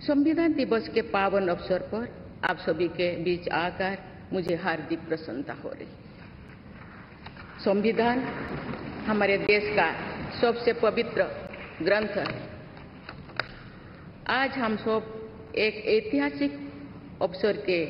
संविधान दिवस के पावन अवसर पर आप सभी के बीच आकर मुझे हार्दिक प्रसन्नता हो रही। संविधान हमारे देश का सबसे पवित्र ग्रंथ है। आज हम सब एक ऐतिहासिक अवसर के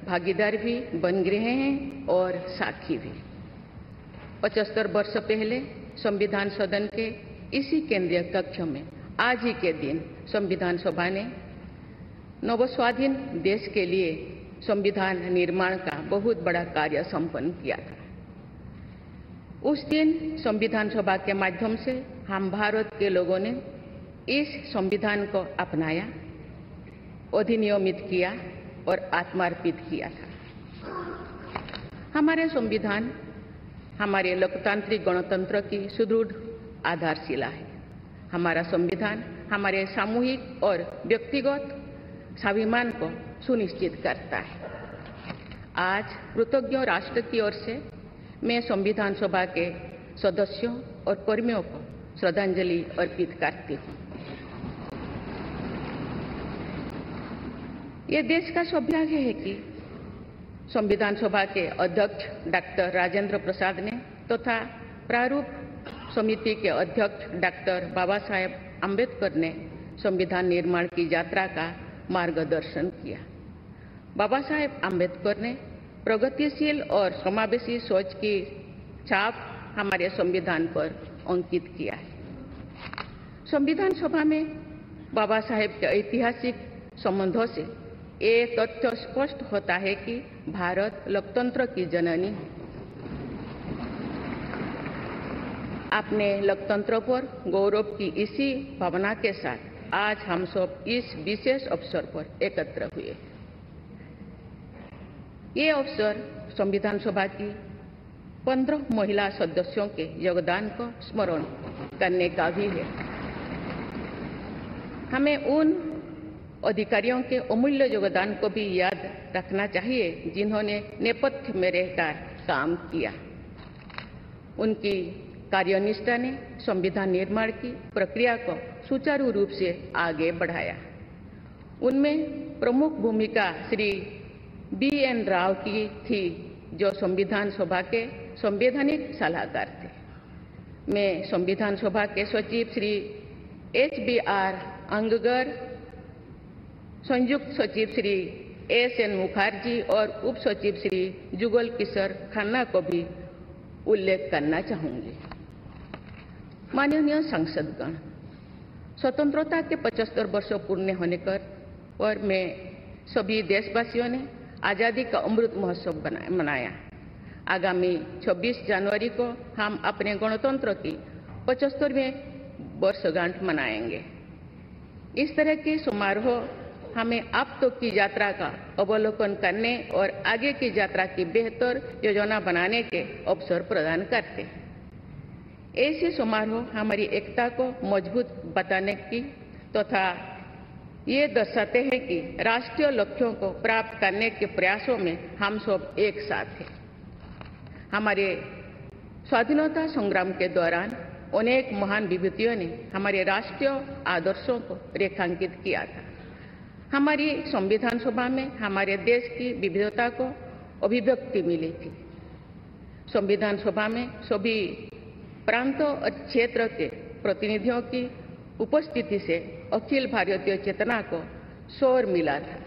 भागीदार भी बन रहे हैं और साक्षी भी। 75 वर्ष पहले संविधान सदन के इसी केंद्रीय कक्ष में आज ही के दिन संविधान सभा ने नवस्वाधीन देश के लिए संविधान निर्माण का बहुत बड़ा कार्य संपन्न किया था। उस दिन संविधान सभा के माध्यम से हम भारत के लोगों ने इस संविधान को अपनाया, अधिनियमित किया और आत्मार्पित किया था। हमारे संविधान हमारे लोकतांत्रिक गणतंत्र की सुदृढ़ आधारशिला है। हमारा संविधान हमारे सामूहिक और व्यक्तिगत स्वाभिमान को सुनिश्चित करता है। आज कृतज्ञ राष्ट्र की ओर से मैं संविधान सभा के सदस्यों और कर्मियों को श्रद्धांजलि अर्पित करती हूँ। ये देश का सौभाग्य है कि संविधान सभा के अध्यक्ष डॉक्टर राजेंद्र प्रसाद ने तथा प्रारूप समिति के अध्यक्ष डॉक्टर बाबा साहेब अम्बेडकर ने संविधान निर्माण की यात्रा का मार्गदर्शन किया। बाबा साहेब अम्बेडकर ने प्रगतिशील और समावेशी सोच की छाप हमारे संविधान पर अंकित किया है। संविधान सभा में बाबा साहेब के ऐतिहासिक संबंधों से एक तथ्य स्पष्ट होता है कि भारत लोकतंत्र की जननी है। अपने लोकतंत्र पर गौरव की इसी भावना के साथ आज हम सब इस विशेष अवसर पर एकत्र हुए। ये अवसर संविधान सभा की 15 महिला सदस्यों के योगदान को स्मरण करने का भी है। हमें उन अधिकारियों के अमूल्य योगदान को भी याद रखना चाहिए जिन्होंने नेपथ्य में रहकर काम किया। उनकी कार्यनिष्ठा ने संविधान निर्माण की प्रक्रिया को सुचारू रूप से आगे बढ़ाया। उनमें प्रमुख भूमिका श्री BN राव की थी, जो संविधान सभा के संवैधानिक सलाहकार थे। मैं संविधान सभा के सचिव श्री HBR अंगगर, संयुक्त सचिव श्री SN मुखर्जी और उप सचिव श्री जुगल किशोर खन्ना को भी उल्लेख करना चाहूंगी। माननीय सांसदगण, स्वतंत्रता के 75 वर्ष पूर्ण होने पर मैं सभी देशवासियों ने आज़ादी का अमृत महोत्सव मनाया। आगामी 26 जनवरी को हम अपने गणतंत्र की 75वें वर्षगांठ मनाएंगे। इस तरह के समारोह हमें अब तक की यात्रा का अवलोकन करने और आगे की यात्रा की बेहतर योजना बनाने के अवसर प्रदान करते हैं। ऐसे समारोह हमारी एकता को मजबूत बताने की तथा ये दर्शाते हैं कि राष्ट्रीय लक्ष्यों को प्राप्त करने के प्रयासों में हम सब एक साथ हैं। हमारे स्वाधीनता संग्राम के दौरान अनेक महान विभूतियों ने हमारे राष्ट्रीय आदर्शों को रेखांकित किया था। हमारी संविधान सभा में हमारे देश की विविधता को अभिव्यक्ति मिली थी। संविधान सभा में सभी प्रांतों और क्षेत्र के प्रतिनिधियों की उपस्थिति से अखिल भारतीय चेतना को शोर मिला था।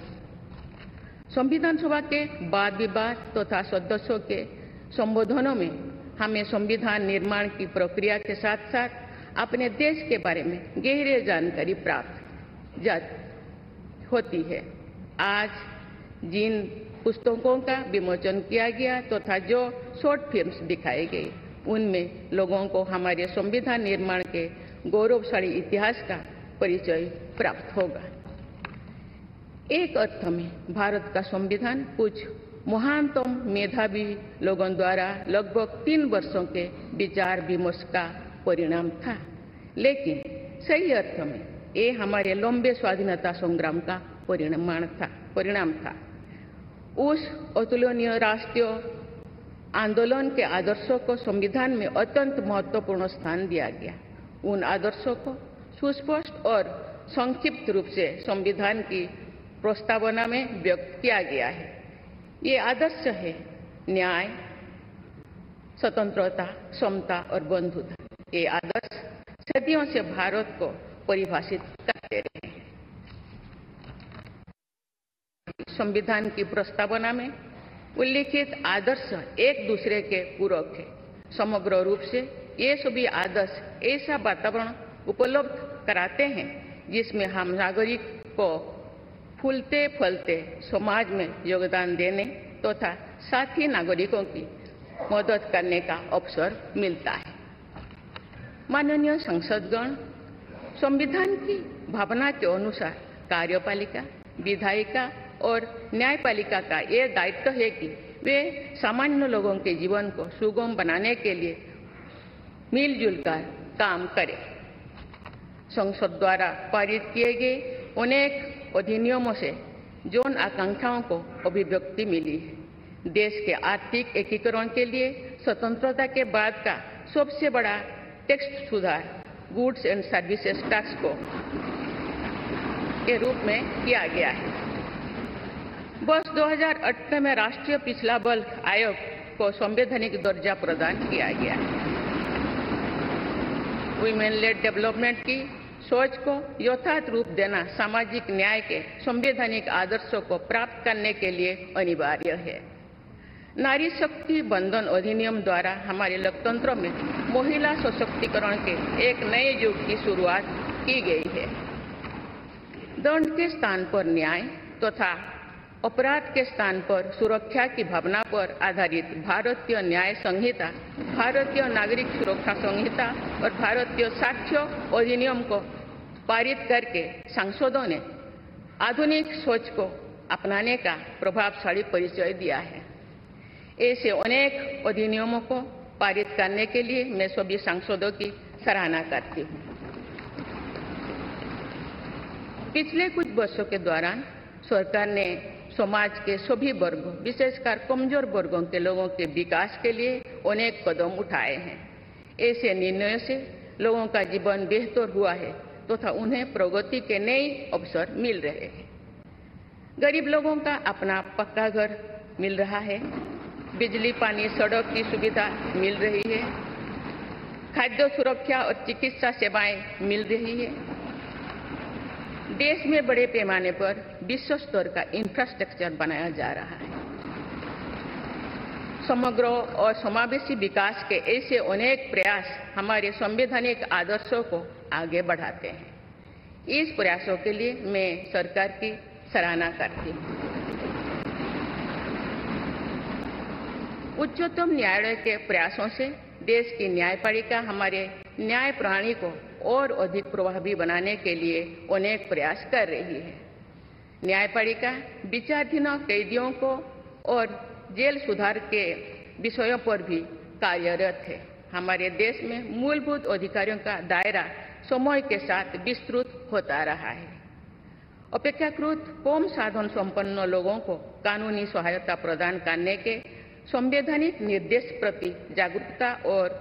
संविधान सभा के वाद विवाद तथा सदस्यों के संबोधनों में हमें संविधान निर्माण की प्रक्रिया के साथ साथ अपने देश के बारे में गहरी जानकारी प्राप्त होती है। आज जिन पुस्तकों का विमोचन किया गया तथा जो शॉर्ट फिल्म्स दिखाई गई, उनमें लोगों को हमारे संविधान निर्माण के गौरवशाली इतिहास का परिचय प्राप्त होगा। एक अर्थ में भारत का संविधान कुछ महानतम मेधावी लोगों द्वारा लगभग 3 वर्षों के विचार विमर्श का परिणाम था, लेकिन सही अर्थ में ये हमारे लंबे स्वाधीनता संग्राम का परिणाम था। उस अतुलनीय राष्ट्रीय आंदोलन के आदर्शों को संविधान में अत्यंत महत्वपूर्ण स्थान दिया गया। उन आदर्शों को सुस्पष्ट और संक्षिप्त रूप से संविधान की प्रस्तावना में व्यक्त किया गया है। ये आदर्श है न्याय, स्वतंत्रता, समता और बंधुता। ये आदर्श सदियों से भारत को परिभाषित करते रहे हैं। संविधान की प्रस्तावना में उल्लिखित आदर्श एक दूसरे के पूरक है। समग्र रूप से ये सभी आदर्श ऐसा वातावरण उपलब्ध कराते हैं जिसमें हम नागरिक को फूलते फलते समाज में योगदान देने तथा साथी नागरिकों की मदद करने का अवसर मिलता है। माननीय संसदगण, संविधान की भावना के अनुसार कार्यपालिका, विधायिका और न्यायपालिका का यह दायित्व है कि वे सामान्य लोगों के जीवन को सुगम बनाने के लिए मिलजुल कर काम करें। संसद द्वारा पारित किए गए अनेक अधिनियमों से जन आकांक्षाओं को अभिव्यक्ति मिली है। देश के आर्थिक एकीकरण के लिए स्वतंत्रता के बाद का सबसे बड़ा टैक्स सुधार गुड्स एंड सर्विसेज टैक्स को के रूप में किया गया है। वर्ष 2018 में राष्ट्रीय पिछड़ा बल्क आयोग को संवैधानिक दर्जा प्रदान किया गया है। वुमेन लेड डेवलपमेंट की सोच को यथार्थ रूप देना सामाजिक न्याय के संवैधानिक आदर्शों को प्राप्त करने के लिए अनिवार्य है। नारी शक्ति बंधन अधिनियम द्वारा हमारे लोकतंत्र में महिला सशक्तिकरण के एक नए युग की शुरुआत की गई है। दंड के स्थान पर न्याय तथा अपराध के स्थान पर सुरक्षा की भावना पर आधारित भारतीय न्याय संहिता, भारतीय नागरिक सुरक्षा संहिता और भारतीय साक्ष्य अधिनियम को पारित करके सांसदों ने आधुनिक सोच को अपनाने का प्रभावशाली परिचय दिया है। ऐसे अनेक अधिनियमों को पारित करने के लिए मैं सभी सांसदों की सराहना करती हूँ। पिछले कुछ वर्षों के दौरान सरकार ने समाज के सभी वर्गों, विशेषकर कमजोर वर्गों के लोगों के विकास के लिए अनेक कदम उठाए हैं। ऐसे निर्णयों से लोगों का जीवन बेहतर हुआ है तथा उन्हें प्रगति के नए अवसर मिल रहे हैं। गरीब लोगों का अपना पक्का घर मिल रहा है, बिजली, पानी, सड़क की सुविधा मिल रही है, खाद्य सुरक्षा और चिकित्सा सेवाएं मिल रही है। देश में बड़े पैमाने पर विश्व स्तर का इंफ्रास्ट्रक्चर बनाया जा रहा है। समग्र और समावेशी विकास के ऐसे अनेक प्रयास हमारे संवैधानिक आदर्शों को आगे बढ़ाते हैं। इस प्रयासों के लिए मैं सरकार की सराहना करती हूँ। उच्चतम न्यायालय के प्रयासों से देश की न्यायपालिका हमारे न्याय प्रणाली को और अधिक प्रभावी बनाने के लिए अनेक प्रयास कर रही है। न्यायपालिका विचाराधीन कैदियों को और जेल सुधार के विषयों पर भी कार्यरत है। हमारे देश में मूलभूत अधिकारों का दायरा समय के साथ विस्तृत होता रहा है। अपेक्षाकृत कम साधन संपन्न लोगों को कानूनी सहायता प्रदान करने के संवैधानिक निर्देश प्रति जागरूकता और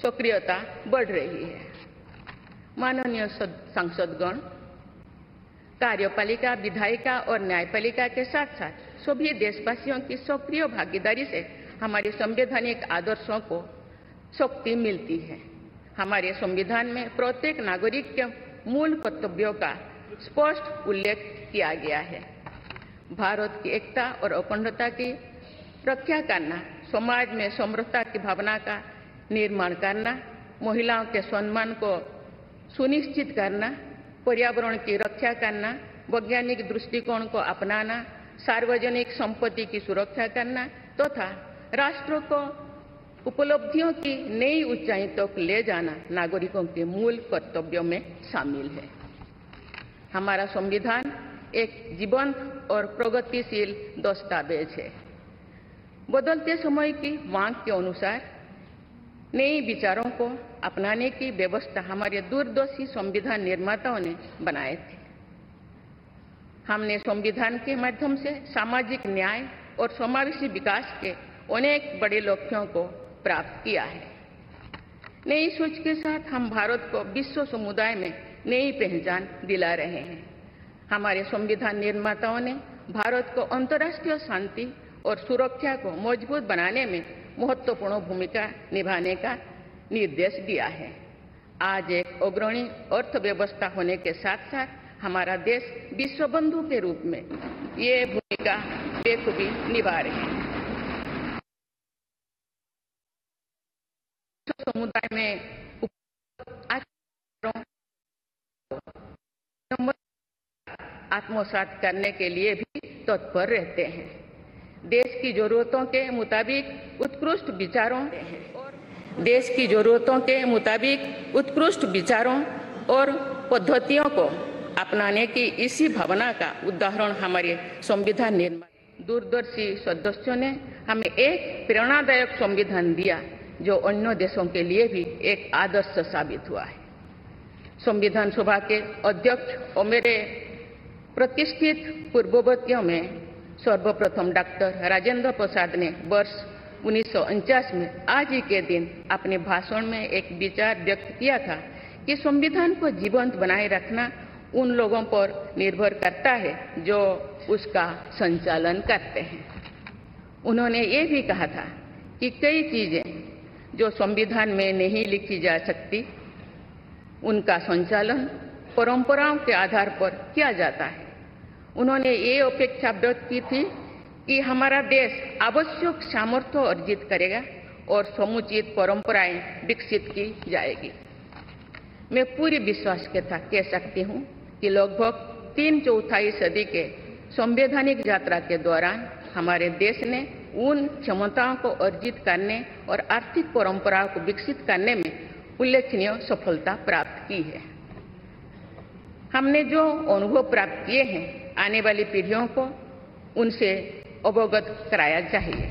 सक्रियता बढ़ रही है। माननीय सांसदगण, कार्यपालिका, विधायिका और न्यायपालिका के साथ साथ सभी देशवासियों की सक्रिय भागीदारी से हमारे संवैधानिक आदर्शों को शक्ति मिलती है। हमारे संविधान में प्रत्येक नागरिक के मूल कर्तव्यों का स्पष्ट उल्लेख किया गया है। भारत की एकता और अखंडता की रक्षा करना, समाज में समरसता की भावना का निर्माण करना, महिलाओं के सम्मान को सुनिश्चित करना, पर्यावरण की रक्षा करना, वैज्ञानिक दृष्टिकोण को अपनाना, सार्वजनिक संपत्ति की सुरक्षा करना तथा राष्ट्र को उपलब्धियों की नई ऊंचाई तक ले जाना नागरिकों के मूल कर्तव्यों में शामिल है। हमारा संविधान एक जीवंत और प्रगतिशील दस्तावेज है। बदलते समय की मांग के अनुसार नए विचारों को अपनाने की व्यवस्था हमारे दूरदर्शी संविधान निर्माताओं ने बनाए थे। हमने संविधान के माध्यम से सामाजिक न्याय और समावेशी विकास के अनेक बड़े लक्ष्यों को प्राप्त किया है। नई सोच के साथ हम भारत को विश्व समुदाय में नई पहचान दिला रहे हैं। हमारे संविधान निर्माताओं ने भारत को अंतर्राष्ट्रीय शांति और सुरक्षा को मजबूत बनाने में महत्वपूर्ण भूमिका निभाने का निर्देश दिया है। आज एक अग्रणी अर्थव्यवस्था होने के साथ साथ हमारा देश विश्व बंधु के रूप में ये भूमिका बेखूबी निभा रहे हैं। समुदाय में आत्मसात करने के लिए भी तत्पर रहते हैं। देश की जरूरतों के मुताबिक उत्कृष्ट विचारों और पद्धतियों को अपनाने की इसी भावना का उदाहरण हमारे संविधान निर्माता दूरदर्शी सदस्यों ने हमें एक प्रेरणादायक संविधान दिया जो अन्य देशों के लिए भी एक आदर्श साबित हुआ है। संविधान सभा के अध्यक्ष और मेरे प्रतिष्ठित पूर्ववर्तियों में सर्वप्रथम डॉक्टर राजेंद्र प्रसाद ने वर्ष 1949 में आज ही के दिन अपने भाषण में एक विचार व्यक्त किया था कि संविधान को जीवंत बनाए रखना उन लोगों पर निर्भर करता है जो उसका संचालन करते हैं। उन्होंने ये भी कहा था कि कई चीजें जो संविधान में नहीं लिखी जा सकती उनका संचालन परंपराओं के आधार पर किया जाता है। उन्होंने ये अपेक्षा व्यक्त की थी कि हमारा देश आवश्यक सामर्थ्य अर्जित करेगा और समुचित परंपराएं विकसित की जाएगी। मैं पूरी विश्वास के साथ कह सकती हूं कि लगभग 3/4 सदी के संवैधानिक यात्रा के दौरान हमारे देश ने उन क्षमताओं को अर्जित करने और आर्थिक परंपराओं को विकसित करने में उल्लेखनीय सफलता प्राप्त की है। हमने जो अनुभव प्राप्त किए हैं आने वाली पीढ़ियों को उनसे अवगत कराया चाहिए।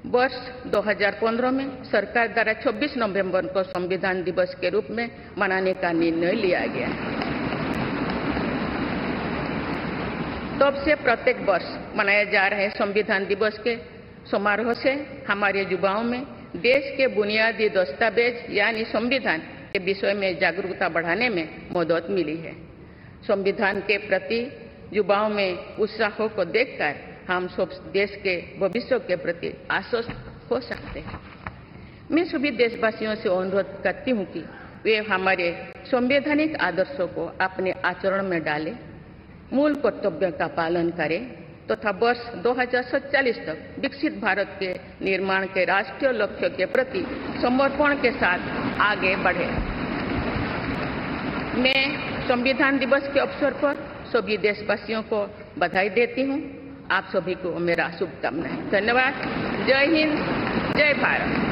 वर्ष 2015 में सरकार द्वारा 26 नवंबर को संविधान दिवस के रूप में मनाने का निर्णय लिया गया। तब से प्रत्येक वर्ष मनाए जा रहे संविधान दिवस के समारोह से हमारे युवाओं में देश के बुनियादी दस्तावेज यानी संविधान के विषय में जागरूकता बढ़ाने में मदद मिली है। संविधान के प्रति युवाओं में उत्साह को देखकर हम सब देश के भविष्य के प्रति आश्वस्त हो सकते हैं। मैं सभी देशवासियों से अनुरोध करती हूं कि वे हमारे संवैधानिक आदर्शों को अपने आचरण में डालें, मूल कर्तव्यों का पालन करें तथा वर्ष 2047 तक विकसित भारत के निर्माण के राष्ट्रीय लक्ष्य के प्रति समर्पण के साथ आगे बढ़े। मैं संविधान दिवस के अवसर पर सभी देशवासियों को बधाई देती हूं। आप सभी को मेरा शुभकामनाएं। धन्यवाद। जय हिंद, जय भारत।